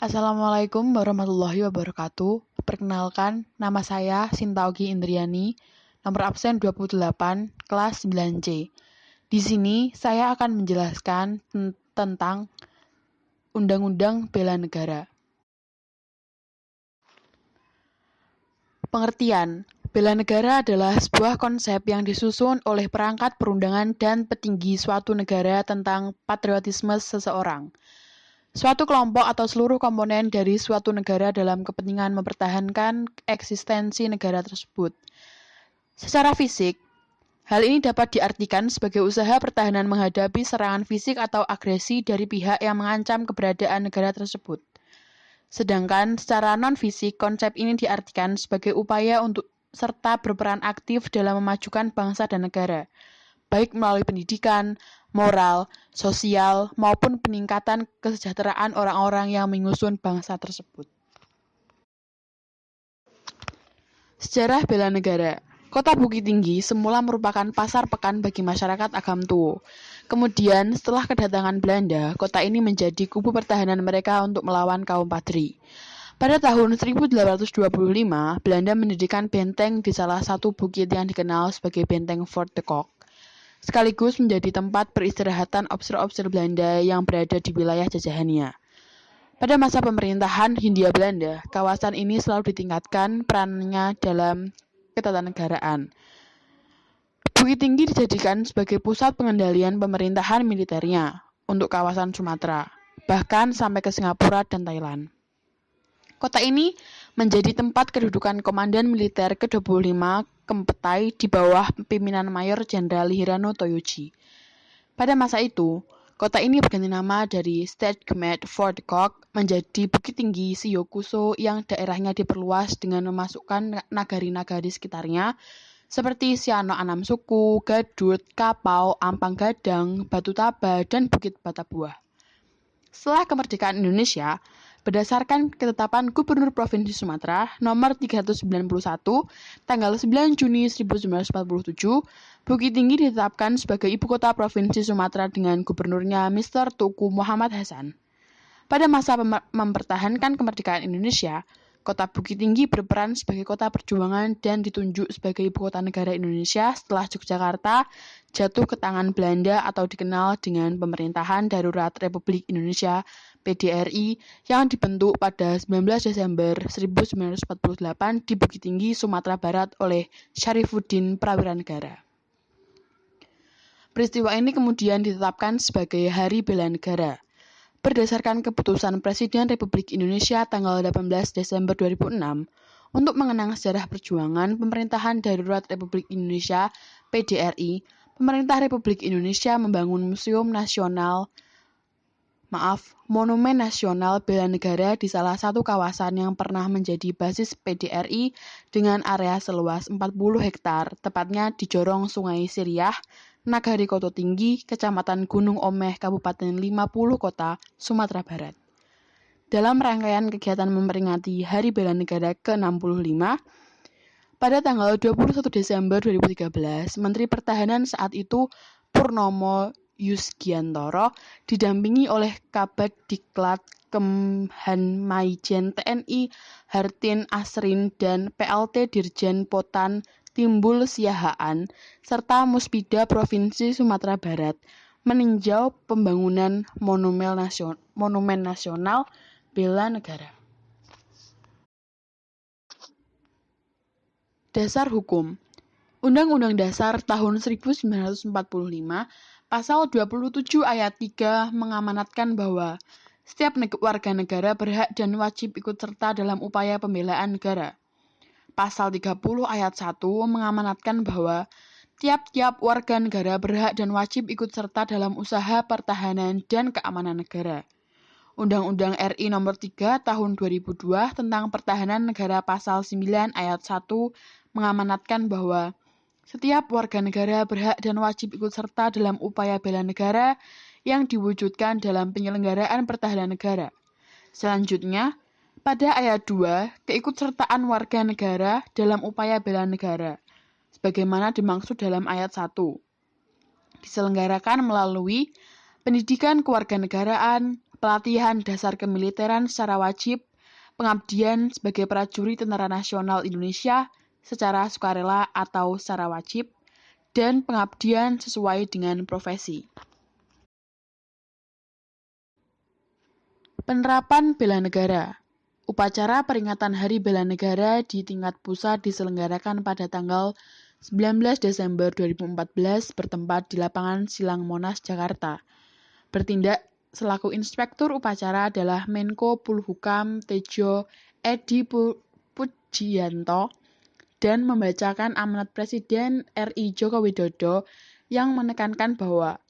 Assalamualaikum warahmatullahi wabarakatuh. Perkenalkan, nama saya Sinta Ogi Indriani, nomor absen 28, kelas 9C. Di sini saya akan menjelaskan tentang Undang-Undang Bela Negara. Pengertian, bela negara adalah sebuah konsep yang disusun oleh perangkat perundangan dan petinggi suatu negara tentang patriotisme seseorang, suatu kelompok atau seluruh komponen dari suatu negara dalam kepentingan mempertahankan eksistensi negara tersebut. Secara fisik, hal ini dapat diartikan sebagai usaha pertahanan menghadapi serangan fisik atau agresi dari pihak yang mengancam keberadaan negara tersebut. Sedangkan secara non-fisik, konsep ini diartikan sebagai upaya untuk serta berperan aktif dalam memajukan bangsa dan negara, baik melalui pendidikan, moral, sosial, maupun peningkatan kesejahteraan orang-orang yang mengusung bangsa tersebut. Sejarah bela negara. Kota Bukit Tinggi semula merupakan pasar pekan bagi masyarakat Agam Tuo. Kemudian, setelah kedatangan Belanda, kota ini menjadi kubu pertahanan mereka untuk melawan kaum Padri. Pada tahun 1825, Belanda mendirikan benteng di salah satu bukit yang dikenal sebagai Benteng Fort de Kock, sekaligus menjadi tempat peristirahatan officer-officer Belanda yang berada di wilayah jajahannya. Pada masa pemerintahan Hindia Belanda, kawasan ini selalu ditingkatkan perannya dalam ketatanegaraan. Bukit Tinggi dijadikan sebagai pusat pengendalian pemerintahan militernya untuk kawasan Sumatera, bahkan sampai ke Singapura dan Thailand. Kota ini menjadi tempat kedudukan Komandan Militer ke-25 Kempetai di bawah pimpinan Mayor Jenderal Hirano Toyoji. Pada masa itu, kota ini berganti nama dari State Command Fort de Kock menjadi Bukit Tinggi Shiyokuso yang daerahnya diperluas dengan memasukkan nagari-nagari sekitarnya seperti Siano Anam Suku, Gadut, Kapau, Ampang Gadang, Batu Taba, dan Bukit Batabuah. Setelah kemerdekaan Indonesia, berdasarkan ketetapan Gubernur Provinsi Sumatera nomor 391 tanggal 9 Juni 1947, Bukit Tinggi ditetapkan sebagai ibu kota Provinsi Sumatera dengan gubernurnya Mr. Tuku Muhammad Hasan. Pada masa mempertahankan kemerdekaan Indonesia, kota Bukit Tinggi berperan sebagai kota perjuangan dan ditunjuk sebagai ibu kota negara Indonesia setelah Yogyakarta jatuh ke tangan Belanda atau dikenal dengan Pemerintahan Darurat Republik Indonesia PDRI yang dibentuk pada 19 Desember 1948 di Bukit Tinggi, Sumatera Barat oleh Syarifuddin Prawiranegara. Peristiwa ini kemudian ditetapkan sebagai Hari Bela Negara. Berdasarkan keputusan Presiden Republik Indonesia tanggal 18 Desember 2006 untuk mengenang sejarah perjuangan Pemerintahan Darurat Republik Indonesia PDRI, Pemerintah Republik Indonesia membangun Monumen Nasional Bela Negara di salah satu kawasan yang pernah menjadi basis PDRI dengan area seluas 40 hektar, tepatnya di jorong Sungai Siriah, Nagari Koto Tinggi, Kecamatan Gunung Omeh, Kabupaten 50 Kota, Sumatera Barat. Dalam rangkaian kegiatan memperingati Hari Bela Negara ke-65, pada tanggal 21 Desember 2013, Menteri Pertahanan saat itu Purnomo Yusgiantoro didampingi oleh Kabag Diklat Kemhanmaijen TNI Hartin Asrin dan PLT Dirjen Potan Timbul Siahaan serta Muspida Provinsi Sumatera Barat meninjau pembangunan Monumen Nasional Bela Negara. Dasar Hukum. Undang-Undang Dasar tahun 1945 Pasal 27 ayat 3 mengamanatkan bahwa setiap warga negara berhak dan wajib ikut serta dalam upaya pembelaan negara. Pasal 30 ayat 1 mengamanatkan bahwa tiap-tiap warga negara berhak dan wajib ikut serta dalam usaha pertahanan dan keamanan negara. Undang-Undang RI Nomor 3 Tahun 2002 tentang Pertahanan Negara Pasal 9 ayat 1 mengamanatkan bahwa setiap warga negara berhak dan wajib ikut serta dalam upaya bela negara yang diwujudkan dalam penyelenggaraan pertahanan negara. Selanjutnya, pada ayat 2, keikutsertaan warga negara dalam upaya bela negara, sebagaimana dimaksud dalam ayat 1, diselenggarakan melalui pendidikan kewarganegaraan, pelatihan dasar kemiliteran secara wajib, pengabdian sebagai prajurit Tentara Nasional Indonesia secara sukarela atau secara wajib, dan pengabdian sesuai dengan profesi. Penerapan bela negara. Upacara peringatan Hari Bela Negara di tingkat pusat diselenggarakan pada tanggal 19 Desember 2014 bertempat di lapangan Silang Monas, Jakarta. Bertindak selaku inspektur upacara adalah Menko Polhukam Tejo Edi Pujiyanto dan membacakan amanat Presiden RI Joko Widodo yang menekankan bahwa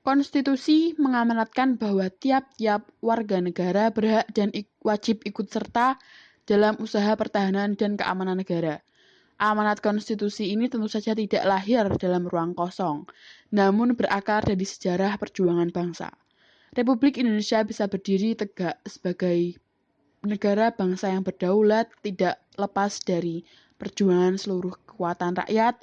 Konstitusi mengamanatkan bahwa tiap-tiap warga negara berhak dan wajib ikut serta dalam usaha pertahanan dan keamanan negara. Amanat konstitusi ini tentu saja tidak lahir dalam ruang kosong, namun berakar dari sejarah perjuangan bangsa. Republik Indonesia bisa berdiri tegak sebagai negara bangsa yang berdaulat tidak lepas dari perjuangan seluruh kekuatan rakyat,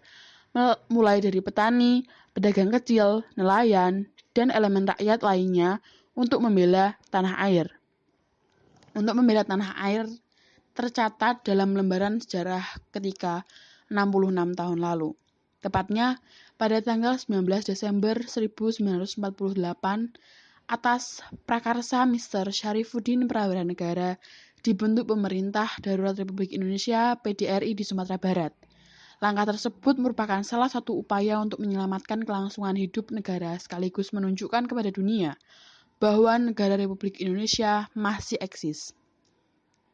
mulai dari petani, pedagang kecil, nelayan, dan elemen rakyat lainnya untuk membela tanah air. Untuk membela tanah air tercatat dalam lembaran sejarah ketika 66 tahun lalu. Tepatnya pada tanggal 19 Desember 1948 atas prakarsa Mr. Syarifuddin Prawiranegara dibentuk Pemerintah Darurat Republik Indonesia PDRI di Sumatera Barat. Langkah tersebut merupakan salah satu upaya untuk menyelamatkan kelangsungan hidup negara sekaligus menunjukkan kepada dunia bahwa negara Republik Indonesia masih eksis.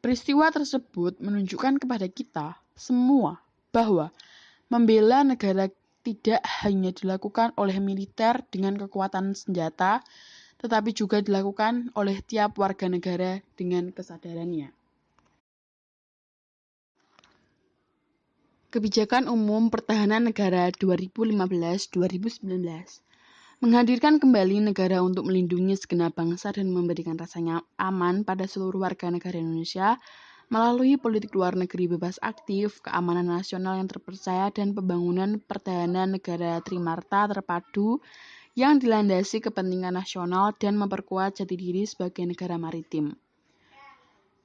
Peristiwa tersebut menunjukkan kepada kita semua bahwa membela negara tidak hanya dilakukan oleh militer dengan kekuatan senjata, tetapi juga dilakukan oleh tiap warga negara dengan kesadarannya. Kebijakan Umum Pertahanan Negara 2015-2019 menghadirkan kembali negara untuk melindungi segenap bangsa dan memberikan rasanya aman pada seluruh warga negara Indonesia melalui politik luar negeri bebas aktif, keamanan nasional yang terpercaya, dan pembangunan pertahanan negara trimarta terpadu yang dilandasi kepentingan nasional dan memperkuat jati diri sebagai negara maritim.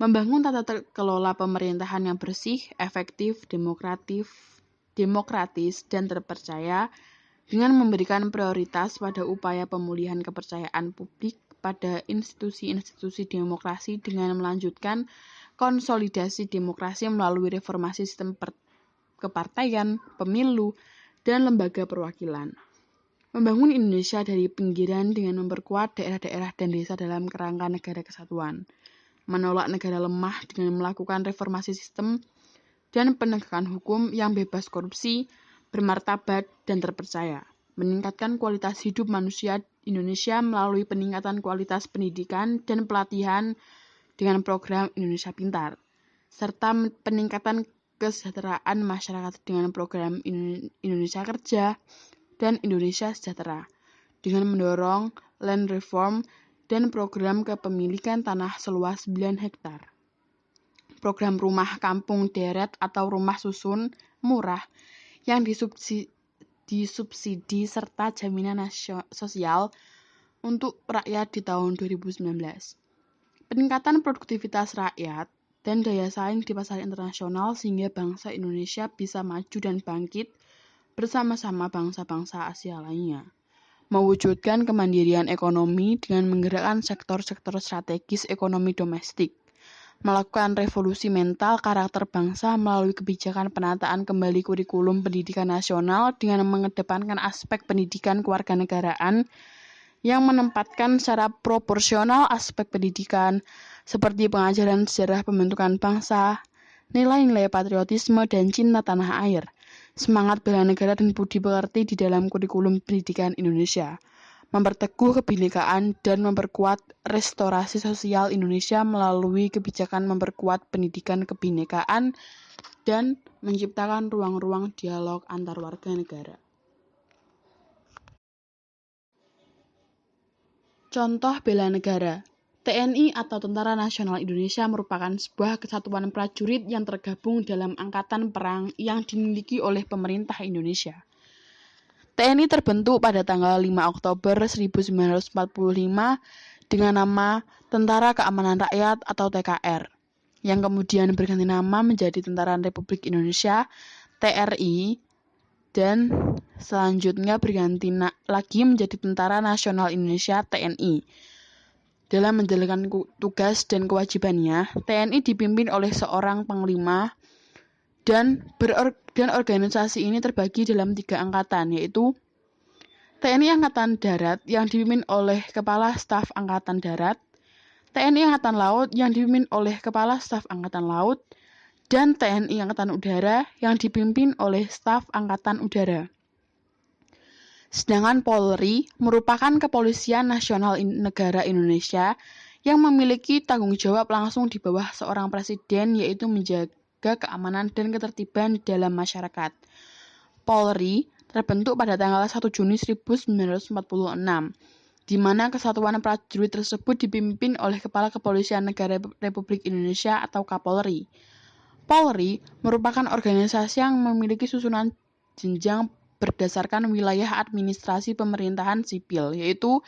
Membangun tata kelola pemerintahan yang bersih, efektif, demokratis, dan terpercaya dengan memberikan prioritas pada upaya pemulihan kepercayaan publik pada institusi-institusi demokrasi dengan melanjutkan konsolidasi demokrasi melalui reformasi sistem kepartaian, pemilu, dan lembaga perwakilan. Membangun Indonesia dari pinggiran dengan memperkuat daerah-daerah dan desa dalam kerangka negara kesatuan. Menolak negara lemah dengan melakukan reformasi sistem dan penegakan hukum yang bebas korupsi, bermartabat, dan terpercaya. Meningkatkan kualitas hidup manusia Indonesia melalui peningkatan kualitas pendidikan dan pelatihan dengan program Indonesia Pintar, serta peningkatan kesejahteraan masyarakat dengan program Indonesia Kerja dan Indonesia Sejahtera, dengan mendorong land reform dan program kepemilikan tanah seluas 9 hektar. Program rumah kampung deret atau rumah susun murah yang disubsidi serta jaminan sosial untuk rakyat di tahun 2019. Peningkatan produktivitas rakyat dan daya saing di pasar internasional sehingga bangsa Indonesia bisa maju dan bangkit bersama-sama bangsa-bangsa Asia lainnya. Mewujudkan kemandirian ekonomi dengan menggerakkan sektor-sektor strategis ekonomi domestik, melakukan revolusi mental karakter bangsa melalui kebijakan penataan kembali kurikulum pendidikan nasional dengan mengedepankan aspek pendidikan kewarganegaraan yang menempatkan secara proporsional aspek pendidikan seperti pengajaran sejarah pembentukan bangsa, nilai-nilai patriotisme dan cinta tanah air, semangat bela negara dan budi pekerti di dalam kurikulum pendidikan Indonesia, memperteguh kebinekaan dan memperkuat restorasi sosial Indonesia melalui kebijakan memperkuat pendidikan kebinekaan dan menciptakan ruang-ruang dialog antar warga negara. Contoh bela negara. TNI atau Tentara Nasional Indonesia merupakan sebuah kesatuan prajurit yang tergabung dalam angkatan perang yang dimiliki oleh pemerintah Indonesia. TNI terbentuk pada tanggal 5 Oktober 1945 dengan nama Tentara Keamanan Rakyat atau TKR, yang kemudian berganti nama menjadi Tentara Republik Indonesia TRI, dan selanjutnya berganti lagi menjadi Tentara Nasional Indonesia TNI. Dalam menjalankan tugas dan kewajibannya, TNI dipimpin oleh seorang panglima dan organisasi ini terbagi dalam 3 angkatan, yaitu TNI Angkatan Darat yang dipimpin oleh Kepala Staf Angkatan Darat, TNI Angkatan Laut yang dipimpin oleh Kepala Staf Angkatan Laut, dan TNI Angkatan Udara yang dipimpin oleh Staf Angkatan Udara. Sedangkan Polri merupakan Kepolisian Nasional Negara Indonesia yang memiliki tanggung jawab langsung di bawah seorang presiden, yaitu menjaga keamanan dan ketertiban dalam masyarakat. Polri terbentuk pada tanggal 1 Juni 1946, di mana kesatuan prajurit tersebut dipimpin oleh Kepala Kepolisian Negara Republik Indonesia atau Kapolri. Polri merupakan organisasi yang memiliki susunan jenjang berdasarkan wilayah administrasi pemerintahan sipil, yaitu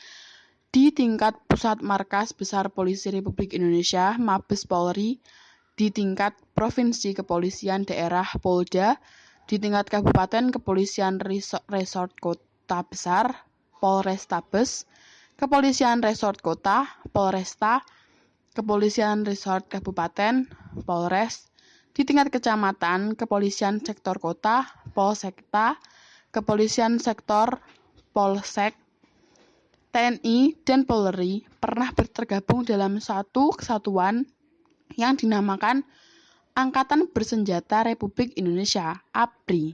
di tingkat pusat markas besar Polisi Republik Indonesia Mabes Polri, di tingkat provinsi kepolisian daerah Polda, di tingkat kabupaten kepolisian resort kota besar Polrestabes, kepolisian resort kota Polresta, kepolisian resort kabupaten Polres, di tingkat kecamatan kepolisian sektor kota Polsekta, kepolisian sektor Polsek. TNI dan Polri pernah tergabung dalam satu kesatuan yang dinamakan Angkatan Bersenjata Republik Indonesia (ABRI).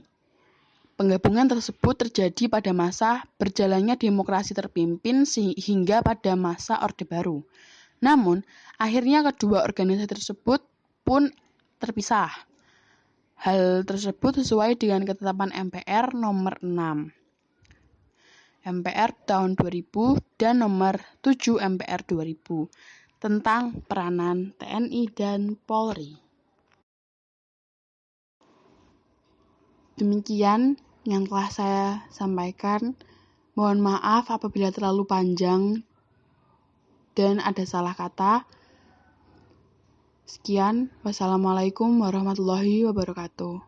Penggabungan tersebut terjadi pada masa berjalannya demokrasi terpimpin hingga pada masa Orde Baru. Namun, akhirnya kedua organisasi tersebut pun terpisah. Hal tersebut sesuai dengan ketetapan MPR nomor 6. MPR tahun 2000 dan nomor 7 MPR 2000 tentang peranan TNI dan Polri. Demikian yang telah saya sampaikan. Mohon maaf apabila terlalu panjang dan ada salah kata. Sekian, wassalamualaikum warahmatullahi wabarakatuh.